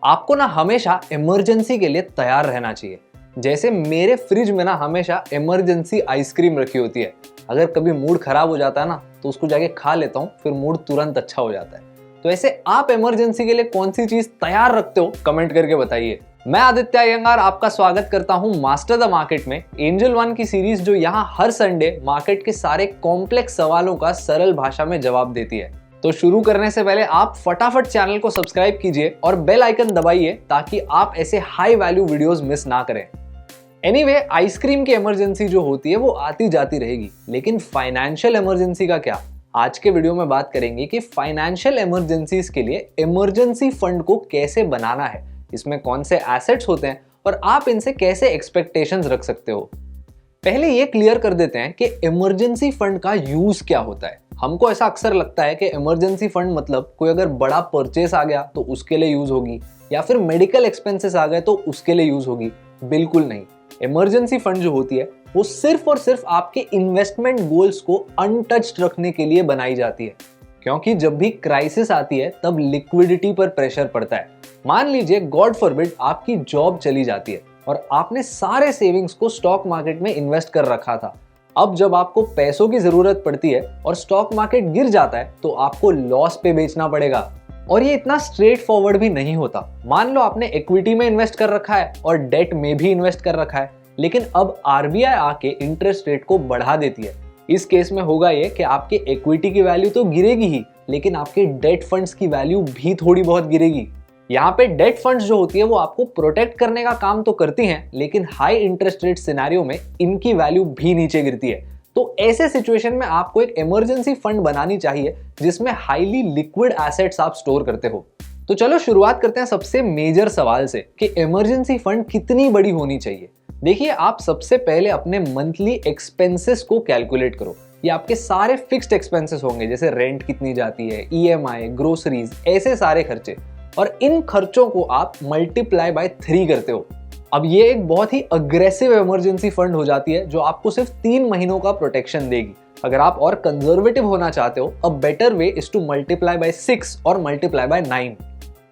आपको ना हमेशा इमरजेंसी के लिए तैयार रहना चाहिए। जैसे मेरे फ्रिज में ना हमेशा इमरजेंसी आइसक्रीम रखी होती है। अगर कभी मूड खराब हो जाता है ना तो उसको जाके खा लेता हूँ, फिर मूड तुरंत अच्छा हो जाता है। तो ऐसे आप इमरजेंसी के लिए कौन सी चीज तैयार रखते हो, कमेंट करके बताइए। मैं आदित्य अयंगार आपका स्वागत करता हूं मास्टर द मार्केट में, एंजल वन की सीरीज जो यहां हर संडे मार्केट के सारे कॉम्प्लेक्स सवालों का सरल भाषा में जवाब देती है। तो शुरू करने से पहले आप फटाफट चैनल को सब्सक्राइब कीजिए और बेल आइकन दबाइए ताकि आप ऐसे हाई वैल्यू वीडियोस मिस ना करें। एनीवे, आइसक्रीम की इमरजेंसी जो होती है वो आती जाती रहेगी, लेकिन फाइनेंशियल इमरजेंसी का क्या? आज के वीडियो में बात करेंगे कि फाइनेंशियल इमरजेंसीज के लिए इमरजेंसी फंड को कैसे बनाना है, इसमें कौन से एसेट्स होते हैं और आप इनसे कैसे एक्सपेक्टेशंस रख सकते हो। पहले ये क्लियर कर देते हैं कि इमरजेंसी फंड का यूज क्या होता है। हमको ऐसा अक्सर लगता है कि इमरजेंसी फंड मतलब कोई अगर बड़ा परचेस आ गया तो उसके लिए यूज होगी, या फिर मेडिकल एक्सपेंसेस आ गए तो उसके लिए यूज होगी। बिल्कुल नहीं। इमरजेंसी फंड जो होती है वो सिर्फ और सिर्फ आपके इन्वेस्टमेंट गोल्स को अनटच्ड रखने के लिए बनाई जाती है, क्योंकि जब भी क्राइसिस आती है तब लिक्विडिटी पर प्रेशर पड़ता है। मान लीजिए गॉड फॉरबिड आपकी जॉब चली जाती है और आपने सारे सेविंग्स को स्टॉक मार्केट में इन्वेस्ट कर रखा था। अब जब आपको पैसों की जरूरत पड़ती है और स्टॉक मार्केट गिर जाता है तो आपको लॉस पे बेचना पड़ेगा। और ये इतना स्ट्रेट फॉरवर्ड भी नहीं होता। मान लो आपने इक्विटी में इन्वेस्ट कर रखा है और डेट में भी इन्वेस्ट कर रखा है, लेकिन अब आरबीआई आके इंटरेस्ट रेट को बढ़ा देती है। इस केस में होगा ये कि आपके इक्विटी की वैल्यू तो गिरेगी ही, लेकिन आपके डेट फंड्स की वैल्यू भी थोड़ी बहुत गिरेगी। यहाँ पे डेट फंड्स जो होती है वो आपको प्रोटेक्ट करने का काम तो करती हैं, लेकिन हाई इंटरेस्ट रेट सिनेरियो में इनकी वैल्यू भी नीचे गिरती है। तो ऐसे सिचुएशन में आपको एक इमरजेंसी फंड बनानी चाहिए जिसमें हाईली लिक्विड एसेट्स आप स्टोर करते हो। तो चलो शुरुआत करते हैं सबसे मेजर सवाल से कि इमरजेंसी फंड कितनी बड़ी होनी चाहिए। देखिए, आप सबसे पहले अपने मंथली एक्सपेंसेस को कैलकुलेट करो। ये आपके सारे फिक्स्ड एक्सपेंसेस होंगे, जैसे रेंट कितनी जाती है, ईएमआई, ग्रोसरीज, ऐसे सारे खर्चे, और इन खर्चों को आप मल्टीप्लाई बाय 3 करते हो। अब ये एक बहुत ही अग्रेसिव इमरजेंसी फंड हो जाती है जो आपको सिर्फ 3 महीनों का प्रोटेक्शन देगी। अगर आप और कंजर्वेटिव होना चाहते हो, a better way is to multiply by 6 और मल्टीप्लाई बाय 9।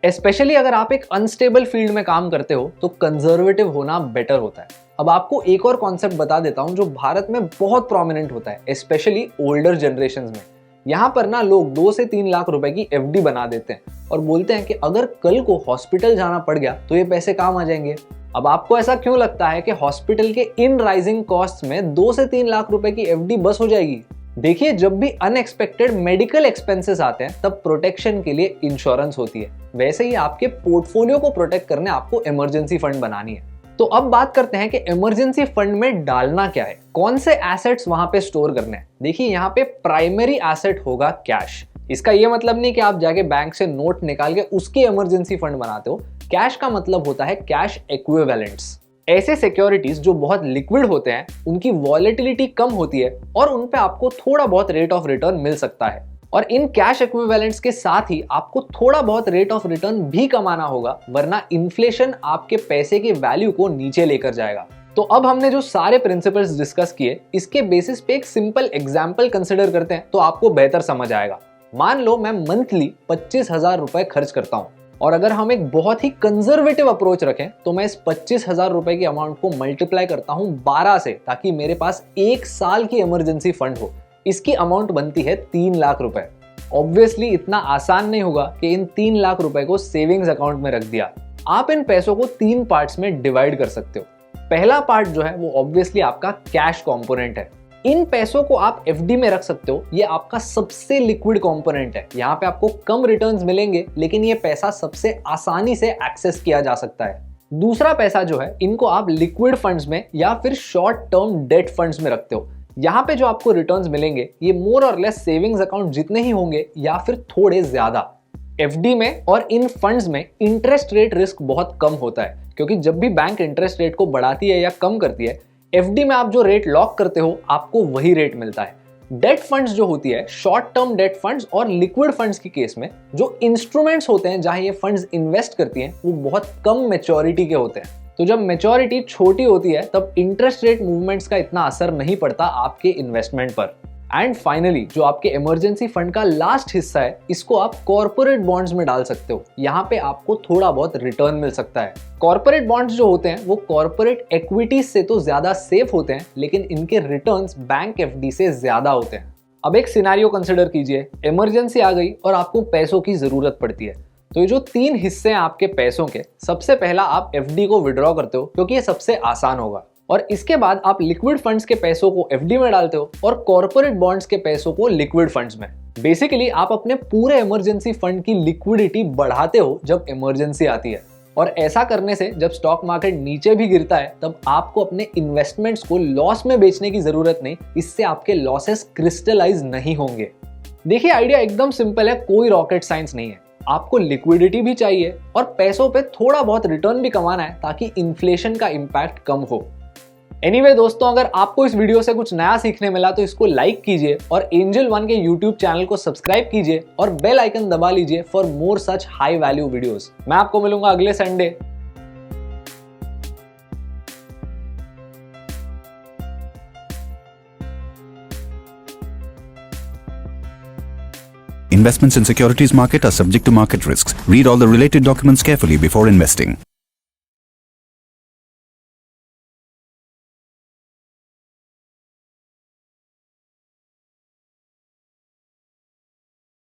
स्पेशली अगर आप एक अनस्टेबल फील्ड में काम करते हो तो कंजर्वेटिव होना बेटर होता है। अब आपको एक और कॉन्सेप्ट बता देता हूं जो भारत में बहुत प्रोमिनेंट होता है, स्पेशली ओल्डर जनरेशंस में। यहाँ पर ना लोग 2 से 3 लाख रुपए की एफडी बना देते हैं और बोलते हैं कि अगर कल को हॉस्पिटल जाना पड़ गया तो ये पैसे काम आ जाएंगे। अब आपको ऐसा क्यों लगता है कि हॉस्पिटल के इन राइजिंग कॉस्ट में 2 से 3 लाख रुपए की एफडी बस हो जाएगी? देखिए, जब भी अनएक्सपेक्टेड मेडिकल एक्सपेंसेस आते हैं तब प्रोटेक्शन के लिए इंश्योरेंस होती है। वैसे ही आपके पोर्टफोलियो को प्रोटेक्ट करने आपको इमरजेंसी फंड बनानी है। तो अब बात करते हैं कि इमरजेंसी फंड में डालना क्या है, कौन से एसेट्स वहां पे स्टोर करने हैं। देखिए, यहाँ पे प्राइमरी एसेट होगा कैश। इसका ये मतलब नहीं कि आप जाके बैंक से नोट निकाल के उसकी इमरजेंसी फंड बनाते हो। कैश का मतलब होता है कैश इक्विवेलेंट्स। ऐसे सिक्योरिटीज जो बहुत लिक्विड होते हैं, उनकी वॉलेटिलिटी कम होती है और उन पे आपको थोड़ा बहुत रेट ऑफ रिटर्न मिल सकता है। और इन कैश इक्विवेलेंट्स के साथ ही आपको थोड़ा बहुत रेट ऑफ रिटर्न भी कमाना होगा, वरना इन्फ्लेशन आपके पैसे की वैल्यू को नीचे लेकर जाएगा। तो अब हमने जो सारे प्रिंसिपल्स डिस्कस किए, इसके बेसिस पे एक सिंपल एग्जांपल कंसिडर करते हैं तो आपको बेहतर समझ आएगा। मान लो मैं मंथली 25,000 रुपए खर्च करता हूँ, और अगर हम एक बहुत ही कंजर्वेटिव अप्रोच रखें तो मैं इस 25,000 रुपए की अमाउंट को मल्टीप्लाई करता हूँ 12 से, ताकि मेरे पास 1 साल की इमरजेंसी फंड हो। इसकी अमाउंट बनती है 3 लाख रुपए। ऑब्वियसली इतना आसान नहीं होगा कि इन 3 लाख रुपए को सेविंग्स अकाउंट में रख दिया। आप इन पैसों को 3 पार्ट्स में डिवाइड कर सकते हो। पहला पार्ट जो है वो ऑब्वियसली आपका कैश कंपोनेंट है। इन पैसों को आप एफडी में रख सकते हो, ये आपका सबसे लिक्विड कंपोनेंट है। यहाँ पे आपको कम रिटर्न्स मिलेंगे, लेकिन ये पैसा सबसे आसानी से एक्सेस किया जा सकता है। दूसरा पैसा जो है, इनको आप लिक्विड फंड्स में या फिर शॉर्ट टर्म डेट फंड्स में रखते हो। यहाँ पे जो आपको रिटर्न्स मिलेंगे ये मोर और लेस सेविंग्स अकाउंट जितने ही होंगे या फिर थोड़े ज्यादा। एफडी में और इन फंड्स में इंटरेस्ट रेट रिस्क बहुत कम होता है, क्योंकि जब भी बैंक इंटरेस्ट रेट को बढ़ाती है या कम करती है, एफडी में आप जो रेट लॉक करते हो आपको वही रेट मिलता है। डेट फंड्स जो होती है, शॉर्ट टर्म डेट फंड्स और लिक्विड फंड्स की केस में जो इंस्ट्रूमेंट्स होते हैं जहां ये फंड्स इन्वेस्ट करती हैं वो बहुत कम मैच्योरिटी के होते हैं। तो जब मैच्योरिटी छोटी होती है तब इंटरेस्ट रेट मूवमेंट्स का इतना असर नहीं पड़ता आपके इन्वेस्टमेंट पर। एंड फाइनली जो आपके इमरजेंसी फंड का लास्ट हिस्सा है, इसको आप कॉर्पोरेट बॉन्ड्स में डाल सकते हो। यहाँ पे आपको थोड़ा बहुत रिटर्न मिल सकता है। कॉर्पोरेट बॉन्ड्स जो होते हैं वो कॉर्पोरेट इक्विटीज से तो ज्यादा सेफ होते हैं, लेकिन इनके रिटर्न्स बैंक एफडी से ज्यादा होते हैं। अब एक सिनेरियो कंसिडर कीजिए, इमरजेंसी आ गई और आपको पैसों की जरूरत पड़ती है। तो ये जो 3 हिस्से हैं आपके पैसों के, सबसे पहला आप एफडी को विड्रॉ करते हो क्योंकि ये सबसे आसान होगा, और इसके बाद आप लिक्विड फंड्स के पैसों को एफडी में डालते हो और कॉर्पोरेट बॉन्ड्स के पैसों को लिक्विड फंड्स में। बेसिकली आप अपने पूरे इमरजेंसी फंड की लिक्विडिटी बढ़ाते हो जब इमरजेंसी आती है, और ऐसा करने से जब स्टॉक मार्केट नीचे भी गिरता है तब आपको अपने इन्वेस्टमेंट्स को लॉस में बेचने की जरूरत नहीं। इससे आपके लॉसेस क्रिस्टलाइज नहीं होंगे। देखिए, आइडिया एकदम सिंपल है, कोई रॉकेट साइंस नहीं है। आपको लिक्विडिटी भी चाहिए और पैसों पे थोड़ा बहुत रिटर्न भी कमाना है ताकि इन्फ्लेशन का इम्पैक्ट कम हो। एनीवे दोस्तों, अगर आपको इस वीडियो से कुछ नया सीखने मिला तो इसको लाइक कीजिए और एंजल वन के यूट्यूब चैनल को सब्सक्राइब कीजिए और बेल आइकन दबा लीजिए for more such high value videos. मैं आपको मिलूंगा अगले Sunday. Investments in securities market are subject to market risks. Read all the related documents carefully before investing.